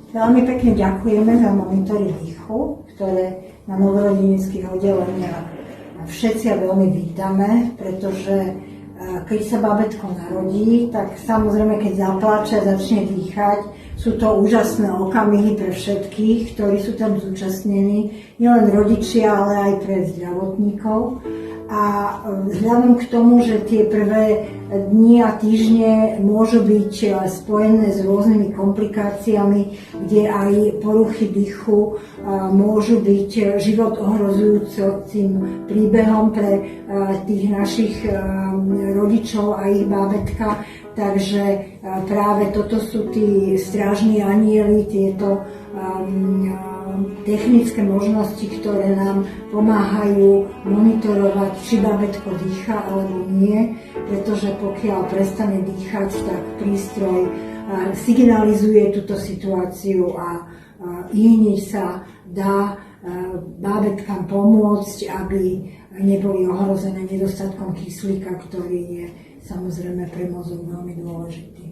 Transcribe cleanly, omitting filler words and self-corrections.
Veľmi pekne ďakujeme za monitory dýchu, ktoré na novorodenických oddeleniach všetci veľmi vítame, pretože keď sa bábätko narodí, tak samozrejme, keď zapláče a začne dýchať, sú to úžasné okamihy pre všetkých, ktorí sú tam zúčastnení, nielen rodičia, ale aj pre zdravotníkov. A vzhľadom k tomu, že tie prvé dni a týždne môžu byť spojené s rôznymi komplikáciami, kde aj poruchy dýchu môžu byť život ohrozujúcim príbehom pre tých našich rodičov a ich bábätka. Takže práve toto sú tí strážni anjeli, tieto technické možnosti, ktoré nám pomáhajú monitorovať, či bábätko dýcha alebo nie, pretože pokiaľ prestane dýchať, tak prístroj signalizuje túto situáciu a hneď sa dá bábätkám pomôcť, aby neboli ohrozené nedostatkom kyslíka, ktorý je samozrejme pre mozog veľmi dôležitý.